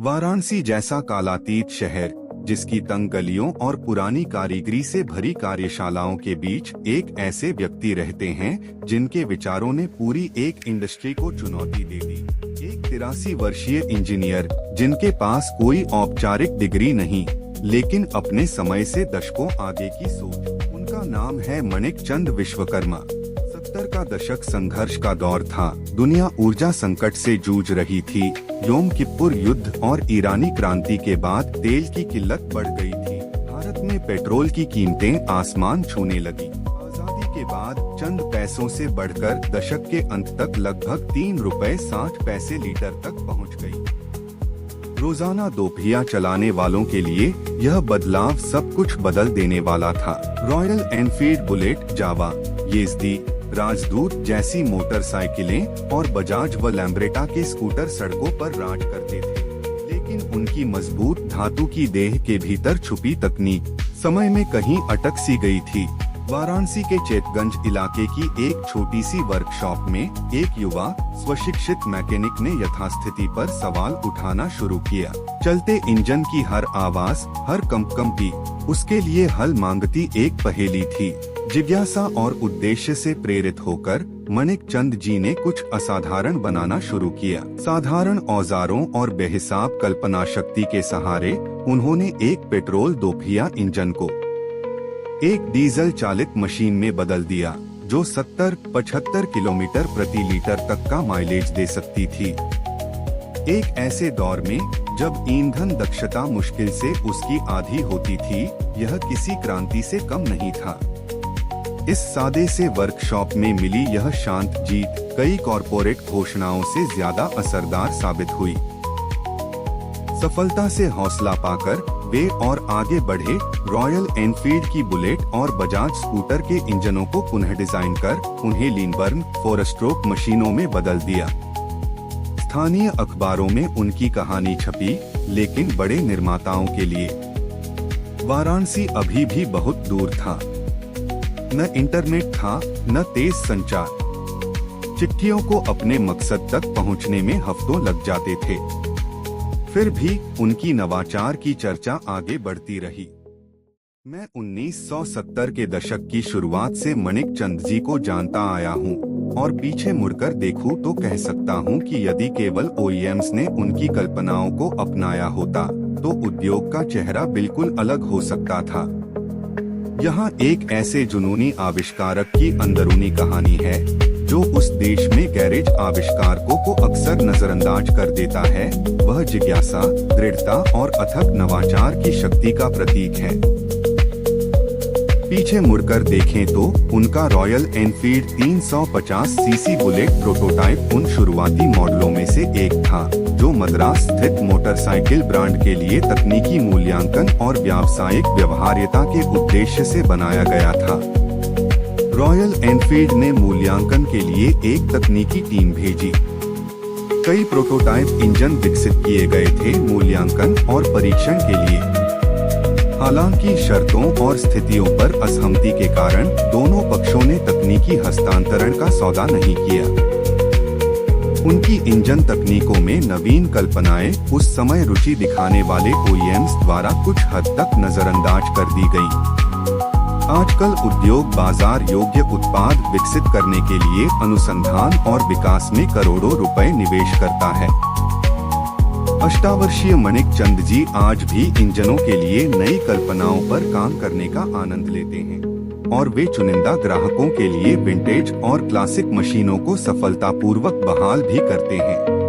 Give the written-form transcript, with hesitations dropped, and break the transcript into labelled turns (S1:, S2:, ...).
S1: वाराणसी जैसा कालातीत शहर, जिसकी तंग गलियों और पुरानी कारीगरी से भरी कार्यशालाओं के बीच एक ऐसे व्यक्ति रहते हैं जिनके विचारों ने पूरी एक इंडस्ट्री को चुनौती दे दी। एक 83 वर्षीय इंजीनियर जिनके पास कोई औपचारिक डिग्री नहीं, लेकिन अपने समय से दशकों आगे की सोच। उनका नाम है मणिक चंद विश्वकर्मा। 70 का दशक संघर्ष का दौर था। दुनिया ऊर्जा संकट से जूझ रही थी। योम किप्पुर युद्ध और ईरानी क्रांति के बाद तेल की किल्लत बढ़ गई थी। भारत में पेट्रोल की कीमतें आसमान छूने लगी। आजादी के बाद चंद पैसों से बढ़कर दशक के अंत तक लगभग ₹3.60 लीटर तक पहुंच गई। रोजाना दोपहिया चलाने वालों के लिए यह बदलाव सब कुछ बदल देने वाला था। रॉयल एनफील्ड बुलेट, जावा, येज़दी, राजदूत जैसी मोटरसाइकिलें और बजाज व लैम्ब्रेटा के स्कूटर सड़कों पर राज करते थे, लेकिन उनकी मजबूत धातु की देह के भीतर छुपी तकनीक समय में कहीं अटक सी गई थी। वाराणसी के चेतगंज इलाके की एक छोटी सी वर्कशॉप में एक युवा स्वशिक्षित मैकेनिक ने यथास्थिति पर सवाल उठाना शुरू किया। चलते इंजन की हर आवाज, हर कंपकंपी उसके लिए हल मांगती एक पहेली थी। जिज्ञासा और उद्देश्य से प्रेरित होकर मणिक चंद जी ने कुछ असाधारण बनाना शुरू किया। साधारण औजारों और बेहिसाब कल्पना शक्ति के सहारे उन्होंने एक पेट्रोल दोपहिया इंजन को एक डीजल चालित मशीन में बदल दिया, जो 70-75 किलोमीटर प्रति लीटर तक का माइलेज दे सकती थी। एक ऐसे दौर में जब ईंधन दक्षता मुश्किल से उसकी आधी होती थी, यह किसी क्रांति से कम नहीं था। इस सादे से वर्कशॉप में मिली यह शांत जीत कई कॉरपोरेट घोषणाओं से ज्यादा असरदार साबित हुई। सफलता से हौसला पाकर वे और आगे बढ़े। रॉयल एनफील्ड की बुलेट और बजाज स्कूटर के इंजनों को पुनः डिजाइन कर उन्हें लीनबर्न 4 स्ट्रोक मशीनों में बदल दिया। स्थानीय अखबारों में उनकी कहानी छपी, लेकिन बड़े निर्माताओं के लिए वाराणसी अभी भी बहुत दूर था। न इंटरनेट था, न तेज संचार। चिट्ठियों को अपने मकसद तक पहुंचने में हफ्तों लग जाते थे। फिर भी उनकी नवाचार की चर्चा आगे बढ़ती रही। मैं 1970 के दशक की शुरुआत से मणिक चंद जी को जानता आया हूं, और पीछे मुड़कर देखूं तो कह सकता हूं कि यदि केवल ओईएम्स ने उनकी कल्पनाओं को अपनाया होता, तो उद्योग का चेहरा बिल्कुल अलग हो सकता था। यहाँ एक ऐसे जुनूनी आविष्कारक की अंदरूनी कहानी है, जो उस देश में गैरेज आविष्कारकों को अक्सर नजरअंदाज कर देता है। वह जिज्ञासा, दृढ़ता और अथक नवाचार की शक्ति का प्रतीक है। पीछे मुड़कर देखें तो उनका royal Enfield 350 CC bullet prototype उन शुरुआती मॉडलों में से एक था, जो मद्रास स्थित मोटरसाइकिल ब्रांड के लिए तकनीकी मूल्यांकन और व्यावसायिक व्यवहार्यता के उद्देश्य से बनाया गया था। रॉयल एनफील्ड ने मूल्यांकन के लिए एक तकनीकी टीम भेजी। कई प्रोटोटाइप इंजन विकसित किए गए थे मूल्यांकन और परीक्षण के लिए। हालांकि शर्तों और स्थितियों पर असहमति के कारण दोनों पक्षों ने तकनीकी हस्तांतरण का सौदा नहीं किया। उनकी इंजन तकनीकों में नवीन कल्पनाएं उस समय रुचि दिखाने वाले ओईएम्स द्वारा कुछ हद तक नजरअंदाज कर दी गयी। आजकल उद्योग बाजार योग्य उत्पाद विकसित करने के लिए अनुसंधान और विकास में करोड़ों रुपए निवेश करता है। अष्टावर्षीय मणिक चंद जी आज भी इंजनों के लिए नई कल्पनाओं पर काम करने का आनंद लेते हैं, और वे चुनिंदा ग्राहकों के लिए विंटेज और क्लासिक मशीनों को सफलतापूर्वक बहाल भी करते हैं।